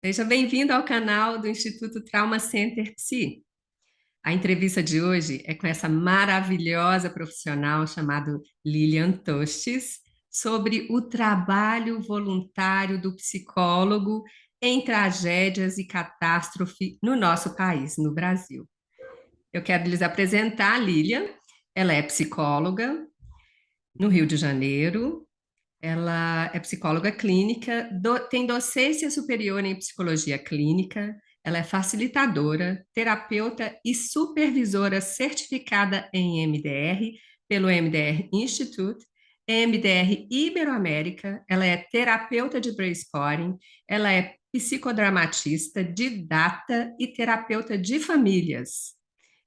Seja bem-vindo ao canal do Instituto Trauma Center Psi. A entrevista de hoje é com essa maravilhosa profissional chamada Lilian Tostes, sobre o trabalho voluntário do psicólogo em tragédias e catástrofe no nosso país, no Brasil. Eu quero lhes apresentar a Lilian. Ela é psicóloga no Rio de Janeiro. Ela é psicóloga clínica, tem docência superior em psicologia clínica, ela é facilitadora, terapeuta e supervisora certificada em MDR pelo MDR Institute, MDR Iberoamérica, ela é terapeuta de brainstorming, ela é psicodramatista, didata e terapeuta de famílias.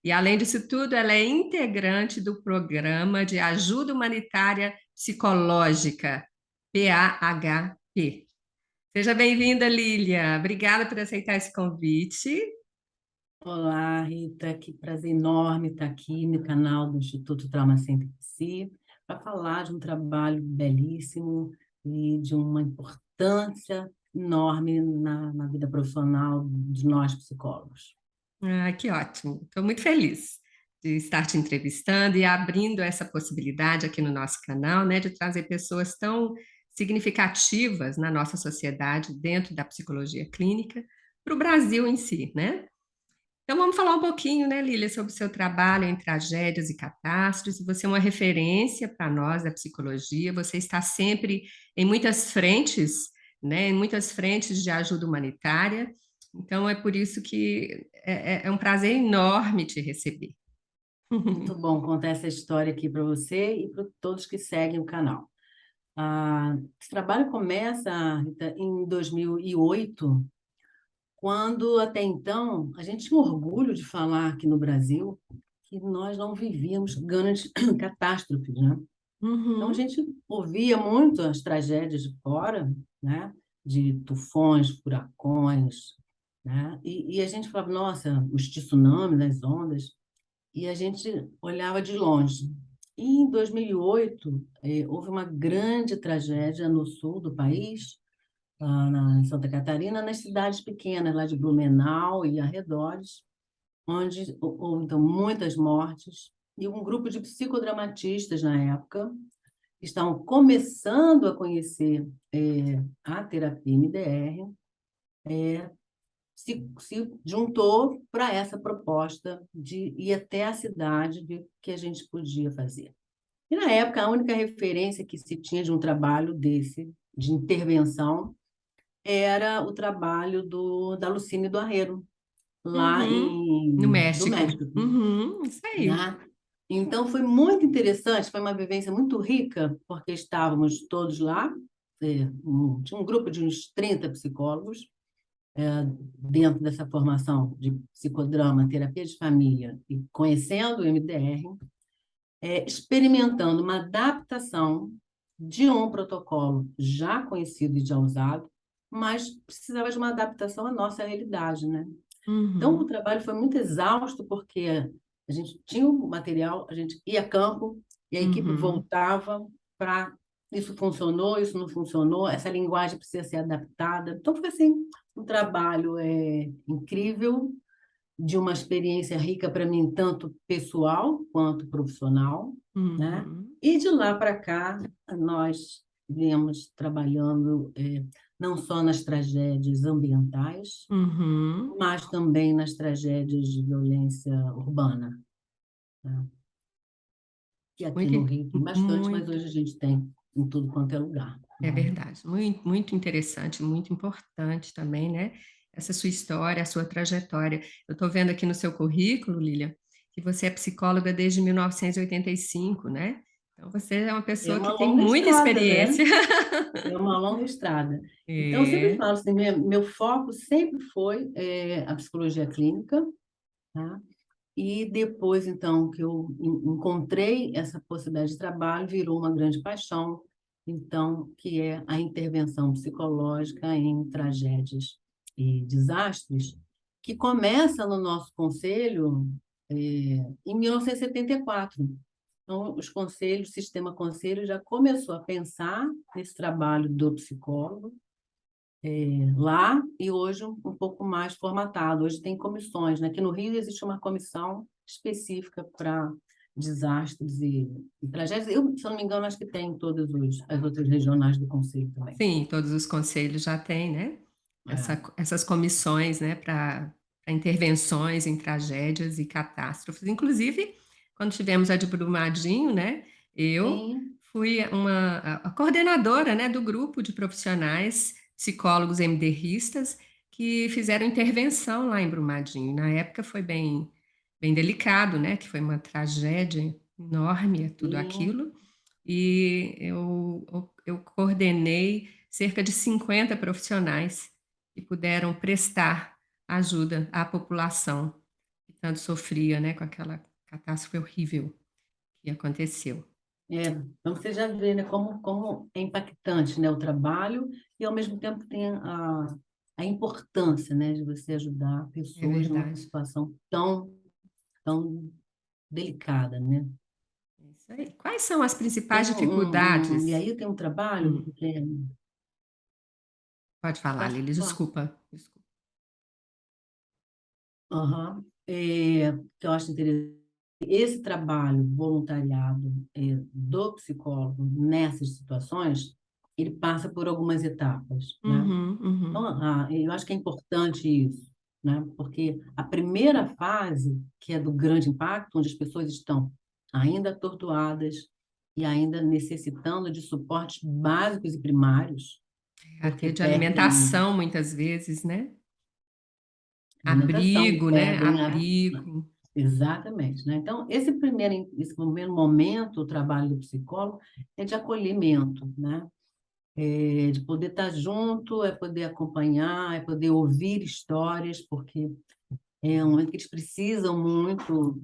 E, além disso tudo, ela é integrante do programa de ajuda humanitária psicológica, PAHP. Seja bem-vinda, Lília. Obrigada por aceitar esse convite. Olá, Rita, que prazer enorme estar aqui no canal do Instituto Trauma Center Psi para falar de um trabalho belíssimo e de uma importância enorme na vida profissional de nós psicólogos. Ah, que ótimo. Estou muito feliz de estar te entrevistando e abrindo essa possibilidade aqui no nosso canal, né, de trazer pessoas tão significativas na nossa sociedade dentro da psicologia clínica para o Brasil em si, né? Então vamos falar um pouquinho, né, Lília, sobre o seu trabalho em tragédias e catástrofes. Você é uma referência para nós da psicologia, você está sempre em muitas frentes, né, em muitas frentes de ajuda humanitária. Então é por isso que é um prazer enorme te receber. Muito bom contar essa história aqui para você e para todos que seguem o canal. Esse trabalho começa, Rita, em 2008, quando até então a gente tinha orgulho de falar aqui no Brasil que nós não vivíamos grandes catástrofes, né? Então a Uhum, gente ouvia muito as tragédias de fora, né? De tufões, furacões, né? E a gente falava, nossa, os tsunamis, as ondas, e a gente olhava de longe. E em 2008, houve uma grande tragédia no sul do país, em Santa Catarina, nas cidades pequenas, lá de Blumenau e arredores, onde houve então muitas mortes, e um grupo de psicodramatistas na época estavam começando a conhecer a terapia MDR, se juntou para essa proposta de ir até a cidade ver o que a gente podia fazer. E, na época, a única referência que se tinha de um trabalho desse, de intervenção, era o trabalho da Lucine do Arreiro, lá uhum. No do México. México, Uhum, isso aí. né? Então, foi muito interessante, foi uma vivência muito rica, porque estávamos todos lá, tinha um grupo de uns 30 psicólogos, dentro dessa formação de psicodrama, terapia de família, e conhecendo o MDR, experimentando uma adaptação de um protocolo já conhecido e já usado, mas precisava de uma adaptação à nossa realidade, né? Então, o Uhum, trabalho foi muito exausto, porque a gente tinha o material, a gente ia a campo, e a equipe uhum. voltava para isso funcionou, isso não funcionou, essa linguagem precisa ser adaptada. Então, foi assim, um trabalho incrível, de uma experiência rica para mim, tanto pessoal quanto profissional, né? Uhum, E de lá para cá, nós viemos trabalhando não só nas tragédias ambientais, uhum. mas também nas tragédias de violência urbana, né? Que aqui Muito, no Rio tem bastante, mas muito, hoje a gente tem em tudo quanto é lugar, é né? verdade. Muito, muito interessante, muito importante também, né? Essa sua história, a sua trajetória. Eu estou vendo aqui no seu currículo, Lília, que você é psicóloga desde 1985, né? Então você é uma É pessoa que uma tem longa muita estrada, né? experiência. É uma longa estrada. Então, eu sempre É. falo assim, meu foco sempre foi a psicologia clínica, tá? E depois, então, que eu encontrei essa possibilidade de trabalho, virou uma grande paixão, então, que é a intervenção psicológica em tragédias e desastres, que começa no nosso conselho, em 1974. Então, os conselhos, o sistema conselho já começou a pensar nesse trabalho do psicólogo, lá e hoje um pouco mais formatado. Hoje tem comissões, né? Aqui no Rio existe uma comissão específica para desastres e tragédias. Eu, se eu não me engano, acho que tem em todas as outras regionais do Conselho também. Sim, todos os conselhos já têm, né? É. Essas comissões, né, para intervenções em tragédias e catástrofes. Inclusive, quando tivemos a de Brumadinho, né, eu Sim, fui a coordenadora, né, do grupo de profissionais, psicólogos MDRistas, que fizeram intervenção lá em Brumadinho. Na época foi bem delicado, né, que foi uma tragédia enorme, tudo sim. aquilo. E eu coordenei cerca de 50 profissionais que puderam prestar ajuda à população que tanto sofria, né, com aquela catástrofe horrível que aconteceu. Então você já vê, né, como é impactante, né, o trabalho e, ao mesmo tempo, tem a importância, né, de você ajudar É pessoas numa verdade. situação tão delicada, né? É isso aí. Quais são as principais Tem e dificuldades? aí tem um trabalho Hum, que pode falar, pode Lili, falar. desculpa. Desculpa. Aham. Que eu acho interessante. Esse trabalho voluntariado do psicólogo nessas situações, ele passa por algumas etapas, né? Uhum, Então, uhum. eu acho que é importante isso, né? Porque a primeira fase, que é do grande impacto, onde as pessoas estão ainda atordoadas e ainda necessitando de suportes básicos e primários, A porque rede de perdem alimentação, muitas vezes, né? alimentação, Abrigo, né? perdem Abrigo. exatamente, né? Então, esse primeiro momento, o trabalho do psicólogo é de acolhimento, né? De poder estar junto, é poder acompanhar, é poder ouvir histórias, porque é um momento que eles precisam muito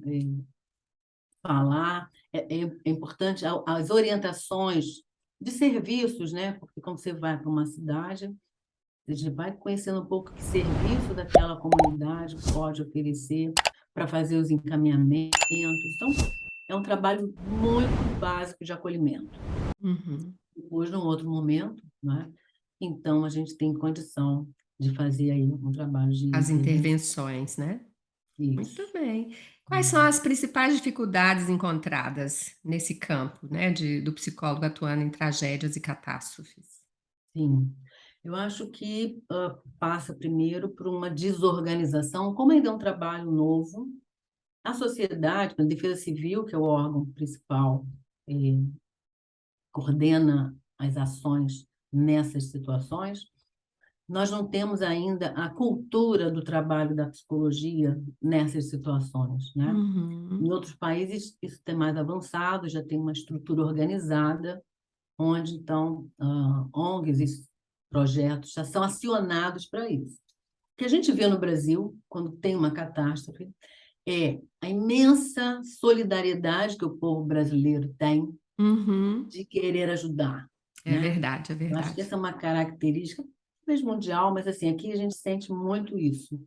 falar. É importante as orientações de serviços, né? Porque quando você vai para uma cidade, você vai conhecendo um pouco que serviço daquela comunidade pode oferecer para fazer os encaminhamentos. Então, é um trabalho muito básico de acolhimento. Uhum. Depois, num outro momento, né? Então, a gente tem condição de fazer aí um trabalho de As intervenção. intervenções, né? Muito Isso. bem. Quais são as principais dificuldades encontradas nesse campo, né, do psicólogo atuando em tragédias e catástrofes? Sim. Eu acho que passa primeiro por uma desorganização, como ainda é um trabalho novo, a sociedade, a Defesa Civil, que é o órgão principal, eh, coordena as ações nessas situações. Nós não temos ainda a cultura do trabalho da psicologia nessas situações, né? Em Uhum. outros países, isso tem mais avançado, já tem uma estrutura organizada, onde, então, ONGs e projetos já são acionados para isso. O que a gente vê no Brasil, quando tem uma catástrofe, é a imensa solidariedade que o povo brasileiro tem Uhum. de querer ajudar, É né? verdade, é Eu acho que verdade. essa é uma característica, talvez mundial, mas assim, aqui a gente sente muito isso.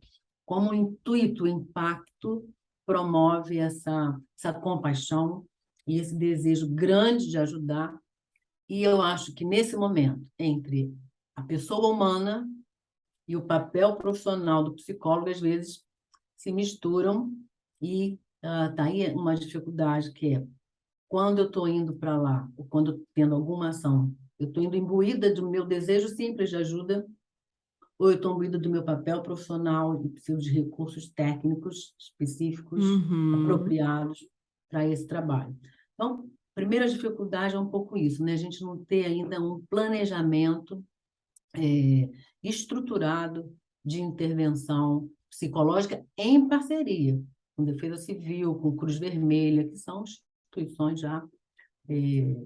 Como o intuito, o impacto promove essa compaixão e esse desejo grande de ajudar. E eu acho que nesse momento, entre a pessoa humana e o papel profissional do psicólogo, às vezes se misturam e tá aí uma dificuldade que é quando eu estou indo para lá, ou quando eu tendo alguma ação, eu estou indo imbuída do meu desejo simples de ajuda, ou eu estou imbuída do meu papel profissional e preciso de recursos técnicos específicos, Uhum. apropriados para esse trabalho. Então, a primeira dificuldade é um pouco isso, né? A gente não ter ainda um planejamento estruturado de intervenção psicológica em parceria com Defesa Civil, com Cruz Vermelha, que são instituições já eh,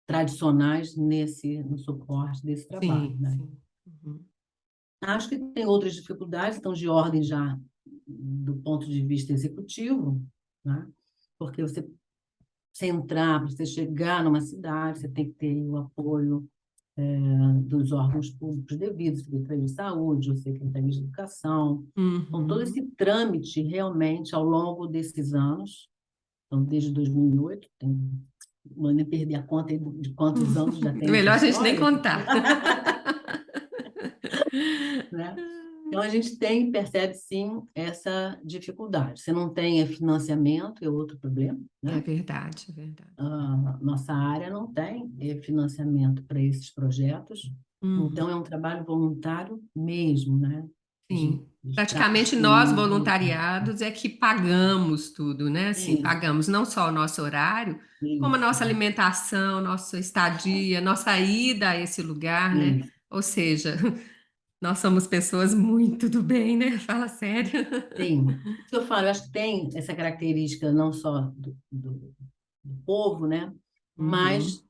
tradicionais no suporte desse trabalho, Sim, né? sim. Uhum. Acho que tem outras dificuldades, estão de ordem já do ponto de vista executivo, né? Porque você entrar, para você chegar numa cidade, você tem que ter o apoio dos órgãos públicos devidos, Secretaria de Saúde, ou Secretaria de Educação. Então, todo esse Uhum. trâmite, realmente, ao longo desses anos, então, desde 2008, não vou nem perder a conta de quantos anos já tem essa Melhor a gente nem história, contar. né? Então, a gente tem, percebe sim essa dificuldade. Você não tem financiamento, é outro problema, É né? verdade, é verdade. A nossa área não tem financiamento para esses projetos, então Uhum. é um trabalho voluntário mesmo, né? Sim. De estar Praticamente nós, disponível. voluntariados, é que pagamos tudo, né? Assim, Isso, pagamos não só o nosso horário, como a isso, nossa alimentação, nossa estadia, nossa ida a esse lugar, né? isso. Ou seja, nós somos pessoas muito do bem, né? Fala sério. Sim, isso que eu falo, eu acho que tem essa característica não só do povo, né? Uhum. Mas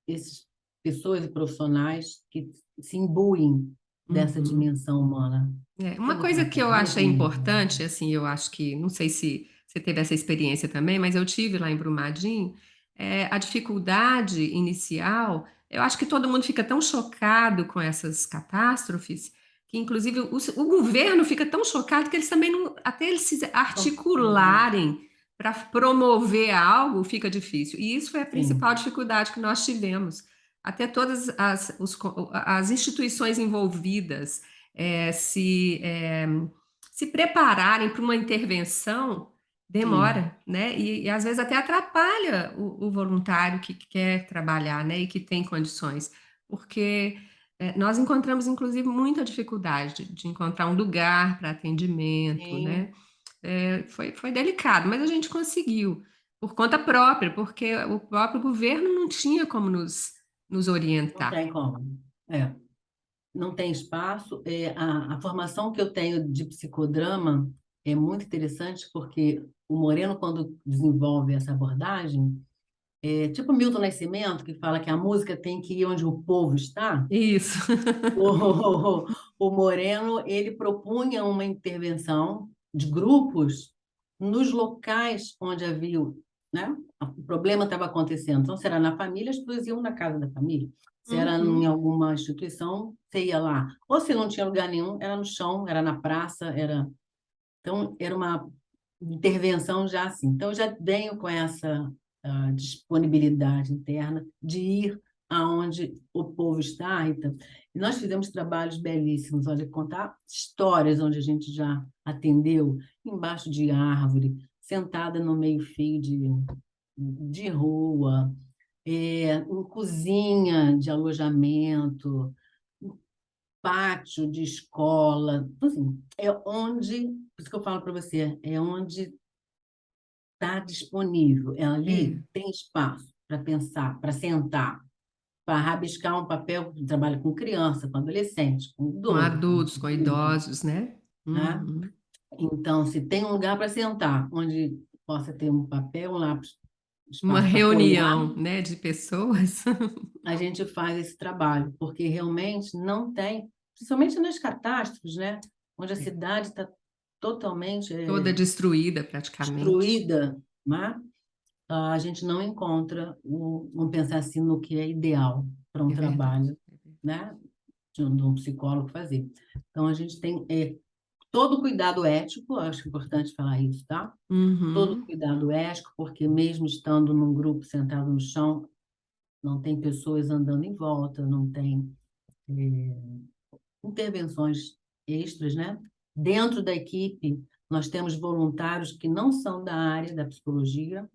essas pessoas e profissionais que se imbuem dessa Uhum. dimensão humana, É, uma pelo coisa que eu achei tratamento. importante, assim, eu acho que, não sei se você teve essa experiência também, mas eu tive lá em Brumadinho, a dificuldade inicial, eu acho que todo mundo fica tão chocado com essas catástrofes, que inclusive o governo fica tão chocado que eles também não, até eles se Então, articularem para promover algo fica difícil. E isso foi a principal sim, dificuldade que nós tivemos. Até todas as instituições envolvidas se prepararem para uma intervenção sim, demora, né? E às vezes até atrapalha o voluntário que quer trabalhar, né? E que tem condições, porque nós encontramos inclusive muita dificuldade de encontrar um lugar para atendimento, né? sim, Foi delicado, mas a gente conseguiu por conta própria, porque o próprio governo não tinha como nos não orientar. tem como. É, não tem espaço. A formação que eu tenho de psicodrama é muito interessante porque o Moreno, quando desenvolve essa abordagem, é tipo Milton Nascimento, que fala que a música tem que ir onde o povo está. Isso. O Moreno, ele propunha uma intervenção de grupos nos locais onde havia, né? O problema estava acontecendo. Então, se era na família, as pessoas iam na casa da família. Se era em Uhum. alguma instituição, você ia lá. Ou se não tinha lugar nenhum, era no chão, era na praça, era... Então, era uma intervenção já assim. Então, eu já venho com essa disponibilidade interna de ir aonde o povo está, Rita. E nós fizemos trabalhos belíssimos, olha, contar histórias onde a gente já atendeu, embaixo de árvore, sentada no meio-fio de rua, em cozinha de alojamento, pátio de escola, assim, é onde, por isso que eu falo para você, é onde está disponível. Ali É, tem espaço para pensar, para sentar, para rabiscar um papel que trabalha com criança, com adolescente, com com idoso, com adultos, com adulto, idosos, né? né? Uhum. Então, se tem um lugar para sentar, onde possa ter um papel, um lápis, Uma espaço para colar, reunião, né, de pessoas a gente faz esse trabalho, porque realmente não tem, principalmente nas catástrofes, né? Onde a cidade está totalmente toda destruída praticamente. destruída, né? A gente não encontra, vamos pensar assim, no que é ideal para um É verdade. trabalho, né, de um psicólogo fazer. Então, a gente tem todo cuidado ético, acho importante falar isso, tá? Todo Uhum. cuidado ético, porque mesmo estando num grupo sentado no chão, não tem pessoas andando em volta, não tem intervenções extras, né? Dentro da equipe, nós temos voluntários que não são da área da psicologia,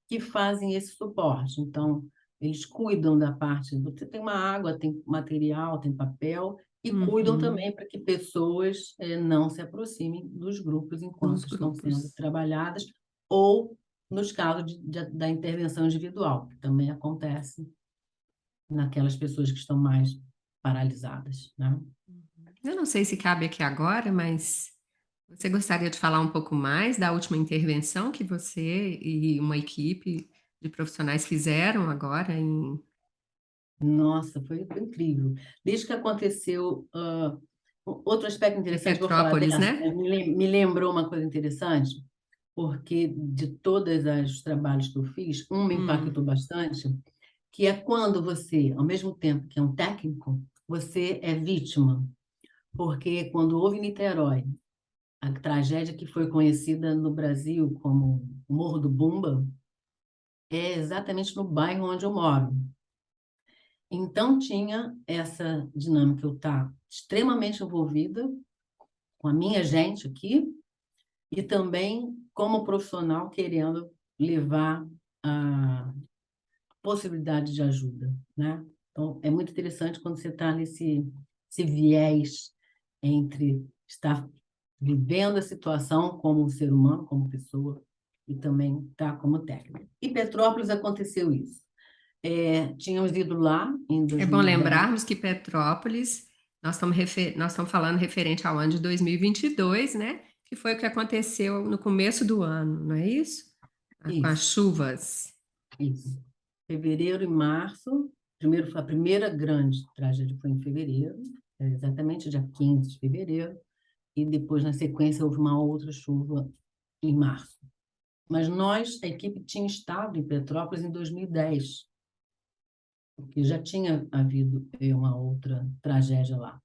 que fazem esse suporte. Então, eles cuidam da parte, você tem uma água, tem material, tem papel, e cuidam Uhum. também para que pessoas não se aproximem dos grupos Dos enquanto estão sendo grupos. trabalhadas, ou nos casos da intervenção individual, que também acontece naquelas pessoas que estão mais paralisadas, né? Eu não sei se cabe aqui agora, mas você gostaria de falar um pouco mais da última intervenção que você e uma equipe de profissionais fizeram agora em Nossa, foi incrível. Desde que aconteceu, outro aspecto em interessante, vou falar Petrópolis, dessa, né? me lembrou uma coisa interessante, porque de todos os trabalhos que eu fiz, um me Hum. impactou bastante, que é quando você, ao mesmo tempo que é um técnico, você é vítima. Porque quando houve em Niterói, a tragédia que foi conhecida no Brasil como o Morro do Bumba, é exatamente no bairro onde eu moro. Então, tinha essa dinâmica, eu estar extremamente envolvida com a minha gente aqui e também como profissional querendo levar a possibilidade de ajuda, né? Então, é muito interessante quando você está nesse esse viés entre estar vivendo a situação como ser humano, como pessoa, e também estar como técnico. E Petrópolis aconteceu isso. Tínhamos ido lá em É bom 2010. lembrarmos que Petrópolis, nós estamos falando referente ao ano de 2022, né? Que foi o que aconteceu no começo do ano, não é isso? Com as Isso, chuvas. isso. Fevereiro e março, a primeira grande tragédia foi em fevereiro, exatamente dia 15 de fevereiro, e depois, na sequência, houve uma outra chuva em março. Mas nós, a equipe, tinha estado em Petrópolis em 2010, porque já tinha havido uma outra tragédia lá.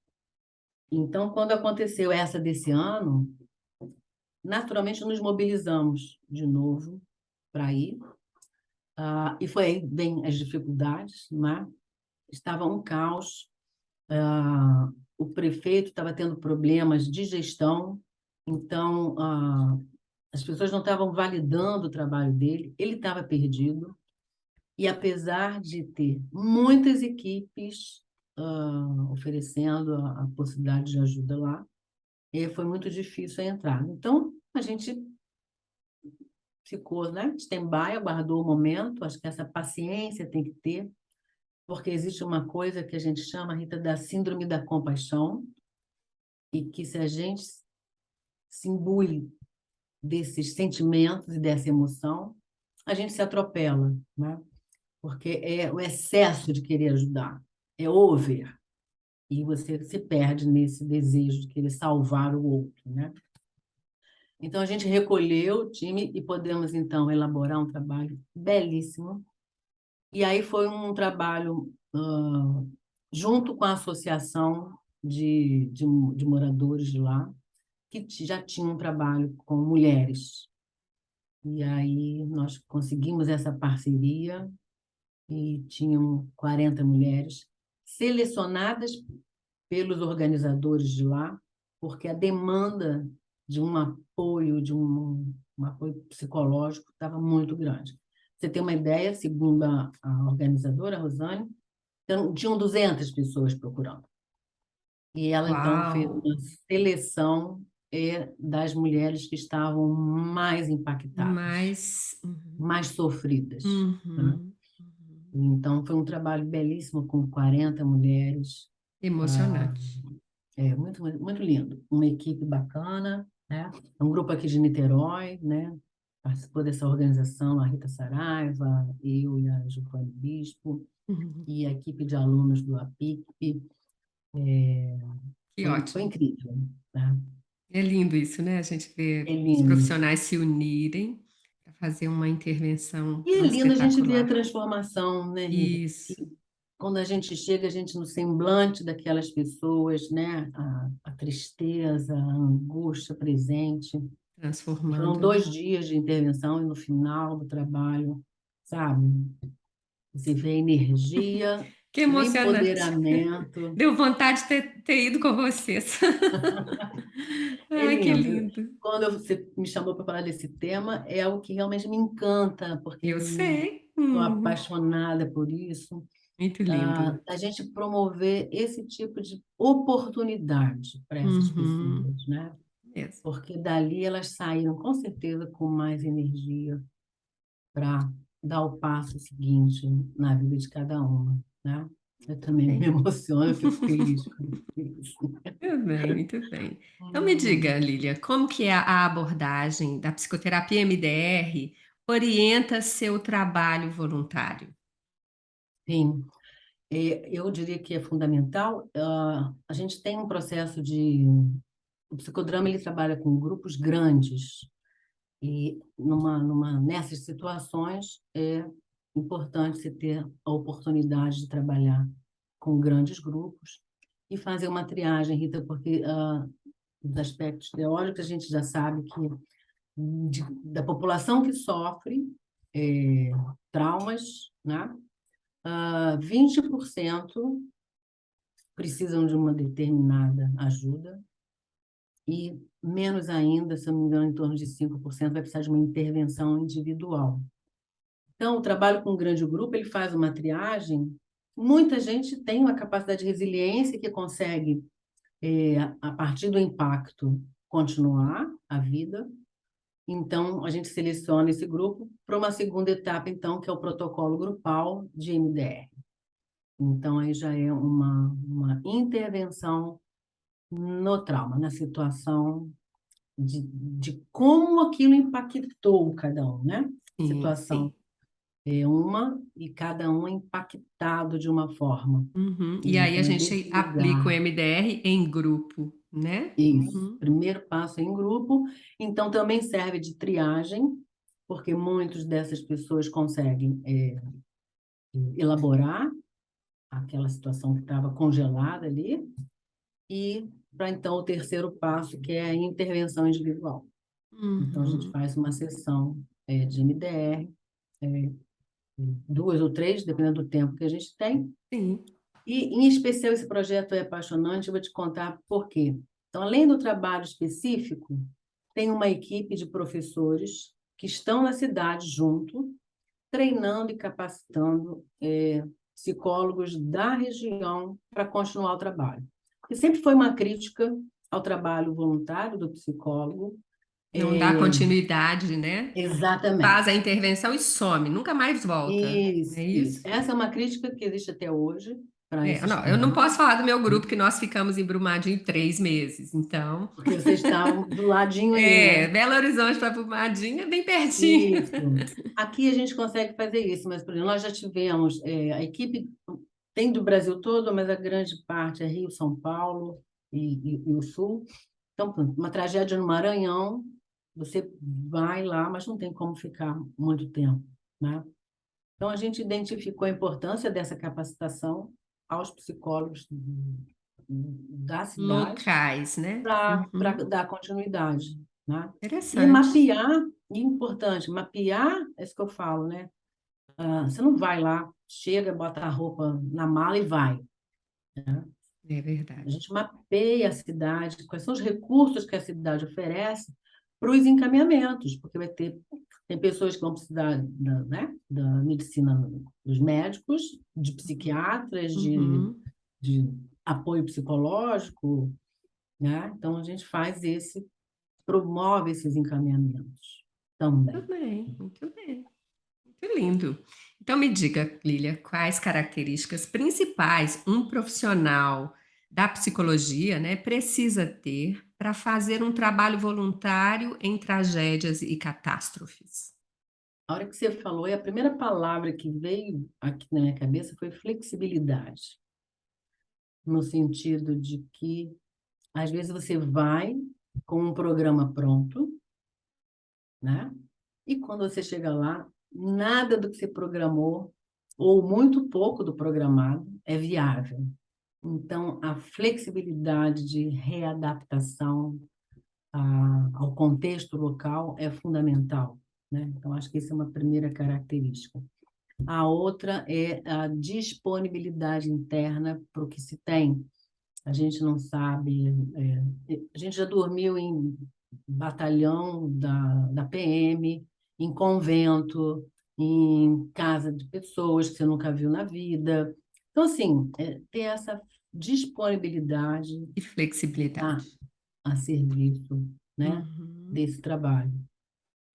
Então, quando aconteceu essa desse ano, naturalmente nos mobilizamos de novo para ir. E foi aí bem as dificuldades, né? Estava um caos. O prefeito estava tendo problemas de gestão, então as pessoas não estavam validando o trabalho dele, ele estava perdido. E apesar de ter muitas equipes oferecendo a possibilidade de ajuda lá, foi muito difícil a entrada. Então, a gente ficou, né, stand-by, aguardou o momento. Acho que essa paciência tem que ter, porque existe uma coisa que a gente chama, Rita, da síndrome da compaixão, e que se a gente se imbui desses sentimentos e dessa emoção, a gente se atropela, né? Porque é o excesso de querer ajudar, é over, e você se perde nesse desejo de querer salvar o outro, né? Então, a gente recolheu o time e podemos, então, elaborar um trabalho belíssimo. E aí foi um trabalho junto com a associação de moradores de lá, que já tinha um trabalho com mulheres. E aí nós conseguimos essa parceria e tinham 40 mulheres selecionadas pelos organizadores de lá, porque a demanda de um apoio, um apoio psicológico estava muito grande. Você tem uma ideia, segundo a organizadora, a Rosane, então, tinham 200 pessoas procurando. E ela, então, fez Uau! uma seleção das mulheres que estavam mais impactadas, Mas. Uhum, mais sofridas, né? uhum, uhum. Então, foi um trabalho belíssimo com 40 mulheres. Ah, Emocionante. muito, muito, muito lindo. Uma equipe bacana, né? Um grupo aqui de Niterói, né? Participou dessa organização a Rita Saraiva, eu e a Giovanni Bispo, Uhum. e a equipe de alunos do APICP. Que Foi ótimo. incrível, tá? É lindo isso, né? A gente É vê os lindo. profissionais se unirem para fazer uma intervenção E é tão lindo a gente ver a espetacular. transformação, né, Rita? Isso, Quando a gente chega, a gente no semblante daquelas pessoas, né? A tristeza, a angústia presente. E foram transformando, né? 2 dias de intervenção e no final do trabalho, sabe? Você vê a energia, Que o emocionante. empoderamento. Deu vontade de ter ido com vocês. É Ai, que lindo. lindo. Quando você me chamou para falar desse tema, é algo que realmente me encanta, porque Eu eu sei. sou Uhum. apaixonada por isso. Muito lindo. A gente promover esse tipo de oportunidade para essas Uhum. pessoas, né? Mesmo. Porque dali elas saíram com certeza com mais energia para dar o passo seguinte na vida de cada uma, né? Eu também me Bem. emociono, eu fico feliz com isso. Muito bem, muito bem. Então me diga, Hum, Lília, como que a abordagem da psicoterapia MDR orienta seu trabalho voluntário? Sim, eu diria que é fundamental. A gente tem um processo de... O psicodrama ele trabalha com grupos grandes e nessas situações é importante você ter a oportunidade de trabalhar com grandes grupos e fazer uma triagem, Rita, porque os aspectos teóricos a gente já sabe que da população que sofre traumas, né? 20% precisam de uma determinada ajuda e menos ainda, se eu não me engano, em torno de 5% vai precisar de uma intervenção individual. Então, o trabalho com um grande grupo, ele faz uma triagem. Muita gente tem uma capacidade de resiliência que consegue, a partir do impacto, continuar a vida. Então, a gente seleciona esse grupo para uma segunda etapa, então, que é o protocolo grupal de MDR. Então, aí já é uma intervenção no trauma, na situação de como aquilo impactou cada um, né? Sim, Situação sim. é uma e cada um é impactado de uma forma. Uhum. E aí a Então, é gente desse aplica o lugar. MDR em grupo, né? Isso. Uhum. Primeiro passo é em grupo. Então, também serve de triagem, porque muitas dessas pessoas conseguem elaborar aquela situação que estava congelada ali. E para, então, o terceiro passo, que é a intervenção individual. Então, a gente Uhum. faz uma sessão de MDR, duas ou três, dependendo do tempo que a gente tem. Sim. E, em especial, esse projeto é apaixonante, eu vou te contar por quê. Então, além do trabalho específico, tem uma equipe de professores que estão na cidade junto, treinando e capacitando psicólogos da região para continuar o trabalho. Porque sempre foi uma crítica ao trabalho voluntário do psicólogo. Não dá É, continuidade, né? Faz a exatamente. intervenção e some, nunca mais volta. Não é Isso, isso. isso? Essa é uma crítica que existe até hoje para esses Não, eu não posso trabalhos, falar do meu né? grupo que nós ficamos em Brumadinho 3 meses. Então, Porque vocês estavam do ladinho ali, né? Belo Horizonte para Brumadinho é bem pertinho. Isso. Aqui a gente consegue fazer isso, mas, por exemplo, nós já tivemos, a equipe tem do Brasil todo, mas a grande parte é Rio, São Paulo e o Sul. Então, pronto, uma tragédia no Maranhão, você vai lá, mas não tem como ficar muito tempo, né? Então, a gente identificou a importância dessa capacitação aos psicólogos da cidade Locais, né? para Uhum. dar continuidade, né? E Interessante. mapear, e importante, mapear, é isso que eu falo, né? Você não vai lá, chega, bota a roupa na mala e vai. É A verdade. gente mapeia a cidade, quais são os recursos que a cidade oferece para os encaminhamentos, porque tem pessoas que vão precisar né, da medicina dos médicos, de psiquiatras, Uhum. de apoio psicológico, né? Então a gente promove esses encaminhamentos Muito também. bem, muito bem. Muito lindo. Então me diga, Lília, quais características principais um profissional da psicologia, né, precisa ter para fazer um trabalho voluntário em tragédias e catástrofes? A hora que você falou, e a primeira palavra que veio aqui na minha cabeça foi flexibilidade, no sentido de que, às vezes, você vai com um programa pronto, né? E quando você chega lá, nada do que você programou, ou muito pouco do programado, é viável. Então, a flexibilidade de readaptação ao contexto local é fundamental, né? Então, acho que essa é uma primeira característica. A outra é a disponibilidade interna para o que se tem. A gente não sabe. A gente já dormiu em batalhão da PM, em convento, em casa de pessoas que você nunca viu na vida. Então, assim, ter essa disponibilidade E flexibilidade. a, a serviço, né, Uhum. desse trabalho.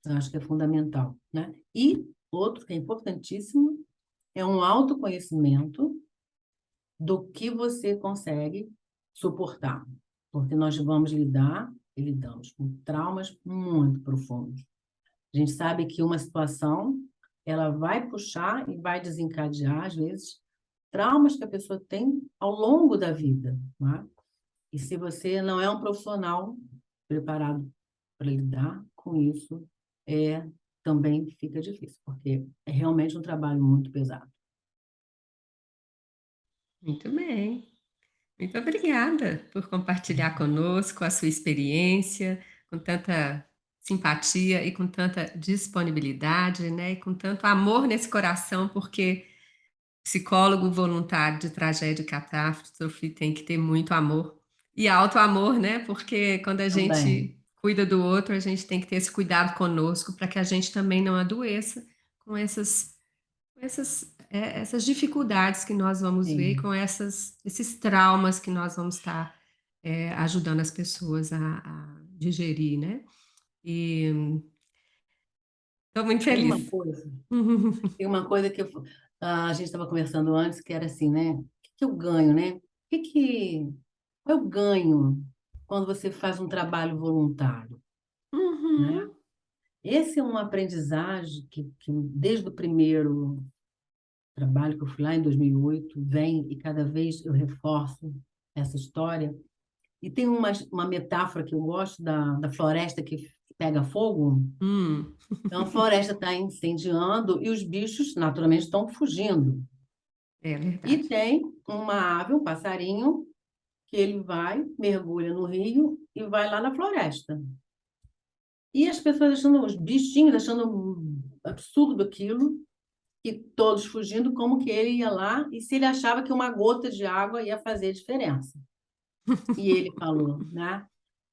Eu acho que é fundamental, né? E outro que é importantíssimo é um autoconhecimento do que você consegue suportar, porque nós vamos lidar e lidamos com traumas muito profundos. A gente sabe que uma situação ela vai puxar e vai desencadear, às vezes, traumas que a pessoa tem ao longo da vida, né? E se você não é um profissional preparado para lidar com isso, também fica difícil, porque é realmente um trabalho muito pesado. Muito bem. Muito obrigada por compartilhar conosco a sua experiência com tanta simpatia e com tanta disponibilidade, né? E com tanto amor nesse coração, porque psicólogo voluntário de tragédia e catástrofe tem que ter muito amor e alto amor, né? Porque quando a também. gente cuida do outro, a gente tem que ter esse cuidado conosco para que a gente também não adoeça com essas dificuldades que nós vamos ver, Sim. com esses traumas que nós vamos estar ajudando as pessoas a digerir, né? E estou muito Tem uma feliz. coisa, tem uma coisa que a gente estava conversando antes, que era assim, né? O que que eu ganho, né? Qual é o ganho quando você faz um trabalho voluntário, né? Uhum. Esse é uma aprendizagem que desde o primeiro trabalho que eu fui lá em 2008, vem e cada vez eu reforço essa história. E tem uma metáfora que eu gosto da floresta que pega fogo. Hum, Então, a floresta está incendiando e os bichos, naturalmente, estão fugindo. é E verdade. tem uma ave, um passarinho, que ele vai, mergulha no rio e vai lá na floresta. E as pessoas achando, os bichinhos achando absurdo aquilo, e todos fugindo, como que ele ia lá e se ele achava que uma gota de água ia fazer diferença. E ele falou, né?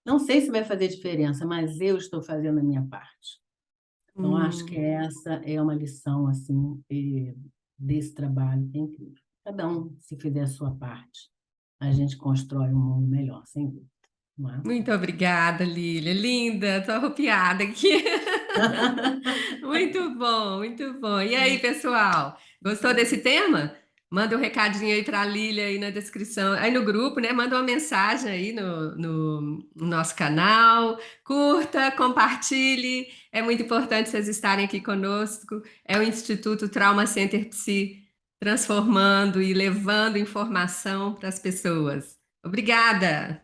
Não sei se vai fazer diferença, mas eu estou fazendo a minha parte. Então, acho que Hum. essa é uma lição assim desse trabalho que é incrível. Cada um, se fizer a sua parte, a gente constrói um mundo melhor, sem dúvida, não é? Muito obrigada, Lília. Linda, tô arrepiada aqui. Muito bom, muito bom. E aí, pessoal, gostou desse tema? Manda um recadinho aí para a Lília aí na descrição, aí no grupo, né? Manda uma mensagem aí no nosso canal, curta, compartilhe. É muito importante vocês estarem aqui conosco. É o Instituto Trauma Center Psi transformando e levando informação para as pessoas. Obrigada!